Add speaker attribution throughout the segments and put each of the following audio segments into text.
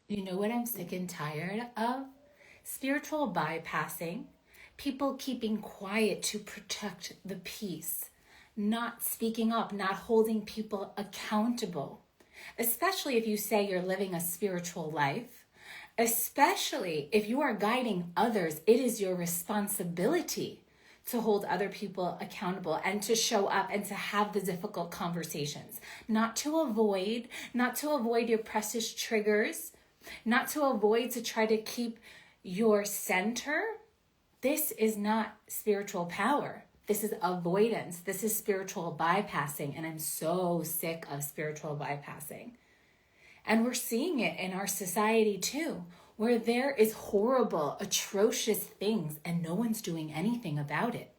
Speaker 1: You know what I'm sick and tired of? Spiritual bypassing, people keeping quiet to protect the peace, not speaking up, not holding people accountable, especially if you say you're living a spiritual life, especially if you are guiding others. It is your responsibility to hold other people accountable and to show up and to have the difficult conversations, not to avoid your precious triggers, not to avoid to try to keep your center. This is not spiritual power. This is avoidance. This is spiritual bypassing. And I'm so sick of spiritual bypassing. And we're seeing it in our society too, where there is horrible, atrocious things and no one's doing anything about it.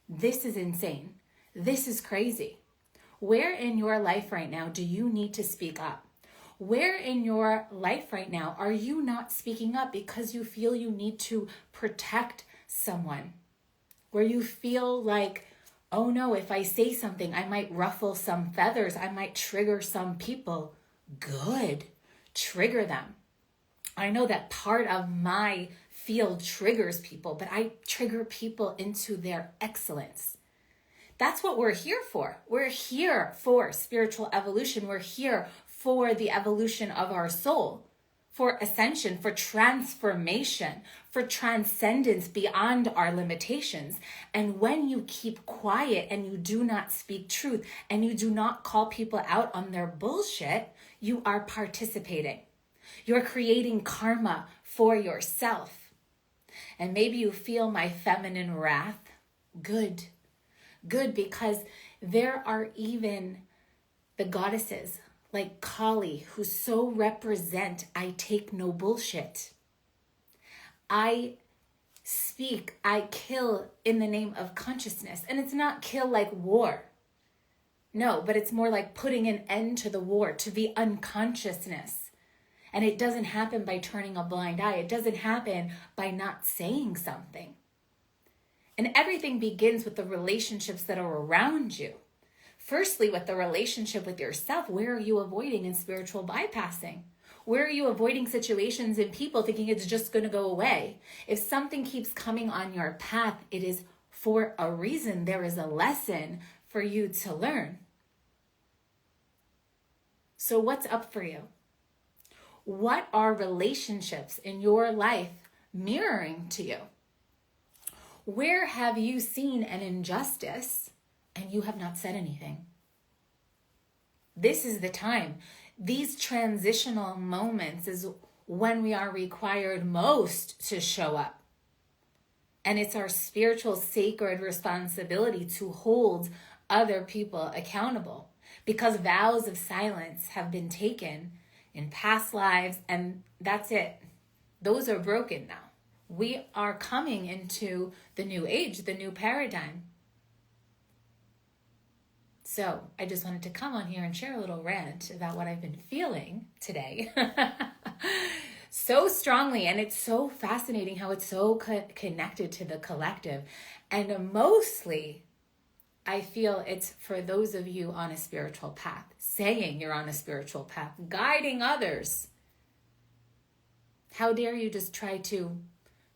Speaker 1: This is insane. This is crazy. Where in your life right now do you need to speak up? Where in your life right now are you not speaking up because you feel you need to protect someone? Where you feel like, oh no, if I say something, I might ruffle some feathers. I might trigger some people. Good. Trigger them. I know that part of my field triggers people, but I trigger people into their excellence. That's what we're here for. We're here for spiritual evolution. We're here for the evolution of our soul, for ascension, for transformation, for transcendence beyond our limitations. And when you keep quiet and you do not speak truth and you do not call people out on their bullshit, you are participating. You're creating karma for yourself. And maybe you feel my feminine wrath. Good. Good, because there are even the goddesses like Kali who so represent I take no bullshit. I speak, I kill in the name of consciousness. And it's not kill like war. No, but it's more like putting an end to the war, to the unconsciousness. And it doesn't happen by turning a blind eye. It doesn't happen by not saying something. And everything begins with the relationships that are around you. Firstly, with the relationship with yourself, where are you avoiding in spiritual bypassing? Where are you avoiding situations and people thinking it's just going to go away? If something keeps coming on your path, it is for a reason. There is a lesson for you to learn. So what's up for you? What are relationships in your life mirroring to you? Where have you seen an injustice and you have not said anything? This is the time. These transitional moments is when we are required most to show up. And it's our spiritual sacred responsibility to hold other people accountable, because vows of silence have been taken in past lives, and that's it. Those are broken now. We are coming into the new age, the new paradigm. So I just wanted to come on here and share a little rant about what I've been feeling today so strongly. And it's so fascinating how it's so connected to the collective. And mostly, I feel it's for those of you on a spiritual path, saying you're on a spiritual path, guiding others. How dare you just try to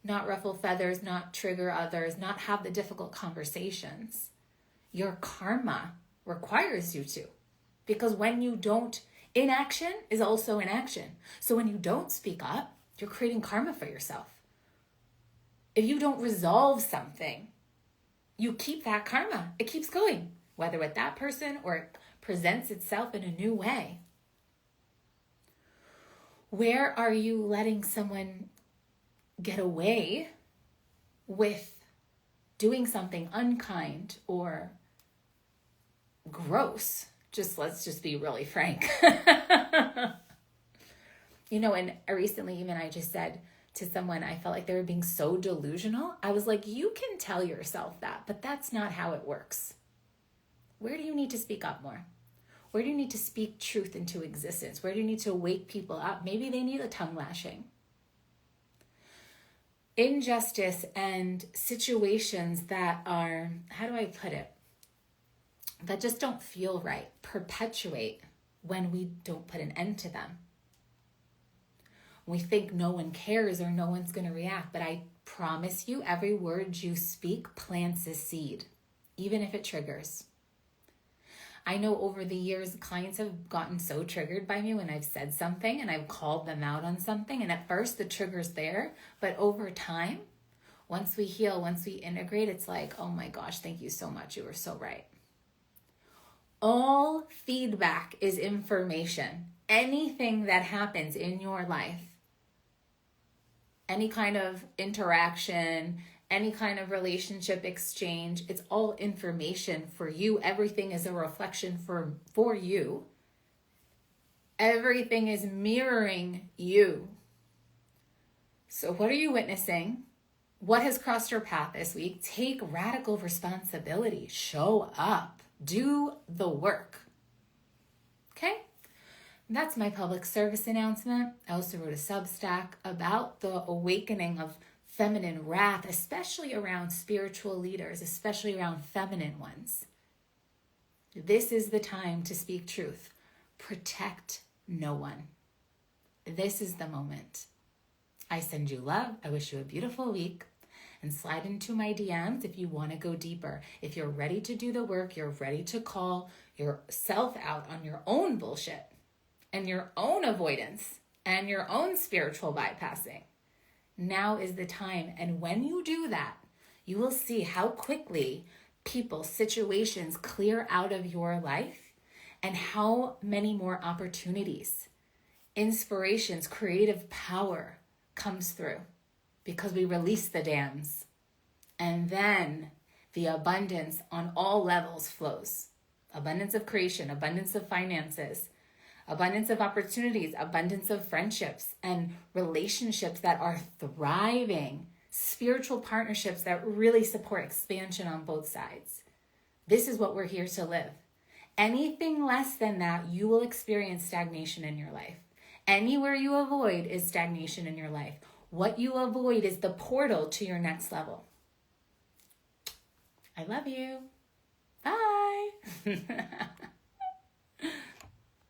Speaker 1: not ruffle feathers, not trigger others, not have the difficult conversations. Your karma requires you to. Because when you don't, inaction is also inaction. So when you don't speak up, you're creating karma for yourself. If you don't resolve something, you keep that karma. It keeps going, whether with that person or it presents itself in a new way. Where are you letting someone get away with doing something unkind or gross? Let's just be really frank. And recently even I just said to someone, I felt like they were being so delusional. I was like, you can tell yourself that, but that's not how it works. Where do you need to speak up more? Where do you need to speak truth into existence? Where do you need to wake people up? Maybe they need a tongue lashing. Injustice and situations that are, how do I put it, that just don't feel right, perpetuate when we don't put an end to them. We think no one cares or no one's going to react, but I promise you, every word you speak plants a seed, even if it triggers. I know over the years, clients have gotten so triggered by me when I've said something and I've called them out on something. And at first the trigger's there, but over time, once we heal, once we integrate, it's like, oh my gosh, thank you so much. You were so right. All feedback is information. Anything that happens in your life, any kind of interaction, any kind of relationship exchange, it's all information for you. Everything is a reflection for you. Everything is mirroring you. So what are you witnessing? What has crossed your path this week? Take radical responsibility. Show up. Do the work. Okay? That's my public service announcement. I also wrote a Substack about the awakening of feminine wrath, especially around spiritual leaders, especially around feminine ones. This is the time to speak truth. Protect no one. This is the moment. I send you love. I wish you a beautiful week. And slide into my DMs if you want to go deeper. If you're ready to do the work, you're ready to call yourself out on your own bullshit and your own avoidance and your own spiritual bypassing. Now is the time. And when you do that, you will see how quickly people, situations clear out of your life and how many more opportunities, inspirations, creative power comes through because we release the dams. And then the abundance on all levels flows. Abundance of creation, abundance of finances, abundance of opportunities, abundance of friendships and relationships that are thriving, spiritual partnerships that really support expansion on both sides. This is what we're here to live. Anything less than that, you will experience stagnation in your life. Anywhere you avoid is stagnation in your life. What you avoid is the portal to your next level. I love you. Bye.